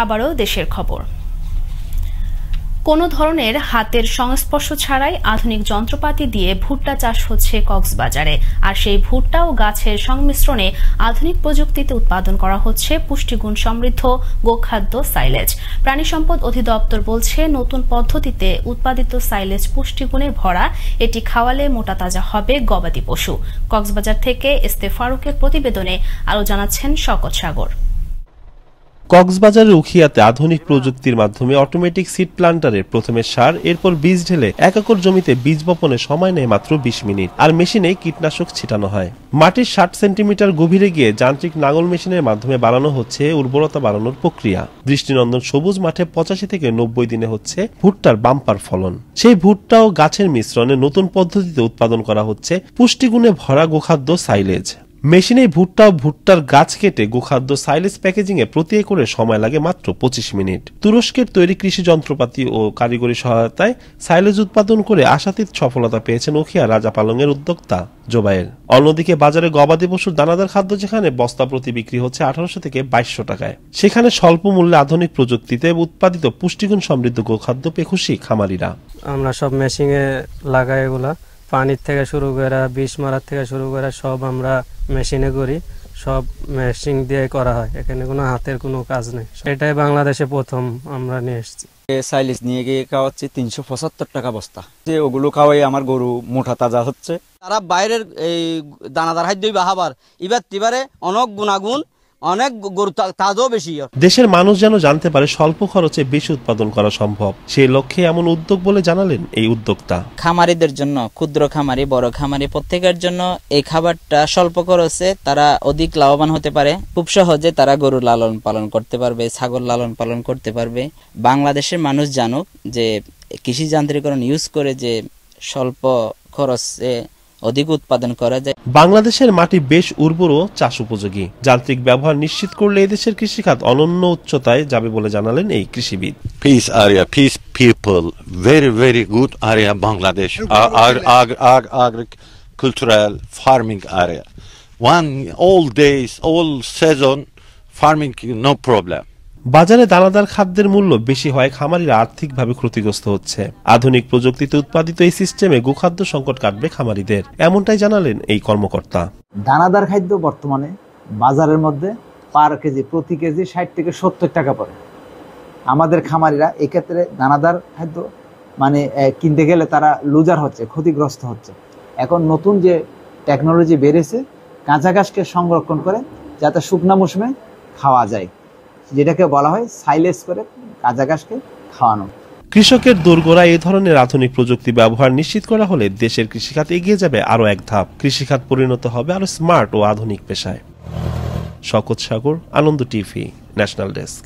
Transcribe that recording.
আবারও দেশের খবর। কোনো ধরনের হাতের সংস্পর্শ ছাড়াই আধুনিক যন্ত্রপাতি দিয়ে ভুট্টা চাষ হচ্ছে কক্সবাজারে। আর সেই ভুট্টা ও গাছের সংমিশ্রণে আধুনিক প্রযুক্তিতে উৎপাদন করা হচ্ছে পুষ্টিগুণ সমৃদ্ধ গোখাদ্য সাইলেজ। প্রাণী সম্পদ অধিদপ্তর বলছে, নতুন পদ্ধতিতে উৎপাদিত সাইলেজ পুষ্টিগুণে ভরা। এটি খাওয়ালে মোটা তাজা হবে গবাদি পশু। কক্সবাজার থেকে এসতে ফারুকের প্রতিবেদনে আরও জানাচ্ছেন শওকত সাগর। কক্সবাজারের উখিয়াতে আধুনিক প্রযুক্তির মাধ্যমে অটোমেটিক সিড প্লান্টারের প্রথমে সার, এরপর বীজ ঢেলে 1 একর জমিতে বীজ বপনের সময় নেয় মাত্র 20 মিনিট। আর মেশিনে কীটনাশক ছিটানো হয়। মাটির 60 সেন্টিমিটার গভীরে গিয়ে যান্ত্রিক নাঙল মেশিনের মাধ্যমে বাড়ানো হচ্ছে উর্বরতা বাড়ানোর প্রক্রিয়া। দৃষ্টিনন্দন সবুজ মাঠে 85 থেকে 90 দিনে হচ্ছে ভুট্টার বাম্পার ফলন। সেই ভুট্টা ও গাছের মিশ্রণে নতুন পদ্ধতিতে উৎপাদন করা হচ্ছে পুষ্টিগুণে ভরা গোখাদ্য সাইলেজ। মেশিনে ভুট্টা ও ভুট্টার গাছ কেটে গোখাদ্য সাইলেজ প্যাকেজিং এ প্রতি একরে সময় লাগে মাত্র 25 মিনিট। তুরস্কের তৈরি কৃষি যন্ত্রপাতি ও কারিগরি সহায়তায় সাইলেজ উৎপাদন করে আশাতীত সফলতা পেয়েছেন উখিয়া রাজাপালংয়ের উদ্যোক্তা জোবায়ের। অন্যদিকে বাজারে গবাদি পশুর দানাদার খাদ্য যেখানে বস্তা প্রতি বিক্রি হচ্ছে 1800 থেকে 2200 টাকায়, সেখানে স্বল্প মূল্যে আধুনিক প্রযুক্তিতে উৎপাদিত পুষ্টিগুণ সমৃদ্ধ গোখাদ্য পেয়ে খুশি খামারিরা। আমরা সব মেশিনে লাগাই, এগুলা পানির থেকে শুরু করে বিষ মারার থেকে শুরু করে সব আমরা মেশিনে করি, সব মেশিন দিয়ে করা হয়। এখানে কোনো হাতের কোনো কাজ নেই। এটাই বাংলাদেশে প্রথম আমরা নিয়ে এসেছি। সাইলেজ নিয়ে গিয়ে খাওয়াচ্ছি 375 টাকা বস্তা। যে ওগুলো খাওয়াই আমার গরু মোটা তাজা হচ্ছে। তারা বাইরের এই দানাদার খাদ্যই বাহাবার এবারে অনেক গুণাগুণ, অনেক গরু তাজও বেশি। দেশের মানুষ যেন জানতে পারে স্বল্প খরচে বেশি উৎপাদন করা সম্ভব, সেই লক্ষ্যে এমন উদ্যোগ বলে জানালেন এই উদ্যোক্তা। খামারিদের জন্য, ক্ষুদ্র খামারি, বড় খামারি, প্রত্যেকের জন্য এই খাবারটা স্বল্প খরচে তারা অধিক লাভবান হতে পারে। খুব সহজে তারা গরু লালন পালন করতে পারবে, ছাগল লালন পালন করতে পারবে। বাংলাদেশের মানুষ জানুক যে কৃষি যান্ত্রিকরণ ইউজ করে যে স্বল্প খরচে অধিক উৎপাদন করা যায়। বাংলাদেশের মাটি বেশ উর্বর ও চাষ উপযোগী। যান্ত্রিক ব্যবহার নিশ্চিত করলে এদেশের কৃষিখাত অনন্য উচ্চতায় যাবে বলে জানালেন এই কৃষিবিদ। Peace area, peace people, very good area Bangladesh. Agricultural farming area. All days, all season farming, no problem. বাজারে দানাদার খাদ্যের মূল্য বেশি হয়, খামারিরা আর্থিকভাবে ক্ষতিগ্রস্ত হচ্ছে। আধুনিক প্রযুক্তিতে উৎপাদিত এই সিস্টেমে গোখাদ্য সংকট কাটবে খামারিদের, এমনটাই জানালেন এই কর্মকর্তা। দানাদার খাদ্য বর্তমানে বাজারের মধ্যে পার কেজি প্রতি কেজি 60 থেকে 70 টাকা পড়ে। আমাদের খামারিরা এক্ষেত্রে দানাদার খাদ্য মানে কিনতে গেলে তারা লুজার হচ্ছে, ক্ষতিগ্রস্ত হচ্ছে। এখন নতুন যে টেকনোলজি বেড়েছে, কাঁচা ঘাসকে সংরক্ষণ করে যাতে শুকনা মৌসুমে খাওয়া যায়, যেটাকে বলা হয় সাইলেজ করে কাঁচা ঘাসকে খাওয়ানো। কৃষকের দোরগোড়ায় এই ধরনের আধুনিক প্রযুক্তি ব্যবহার নিশ্চিত করা হলে দেশের কৃষিখাত এগিয়ে যাবে আরো এক ধাপ। কৃষিখাত পরিণত হবে আরো স্মার্ট ও আধুনিক পেশায়। শওকত সাগর, আনন্দ টিভি, ন্যাশনাল ডেস্ক।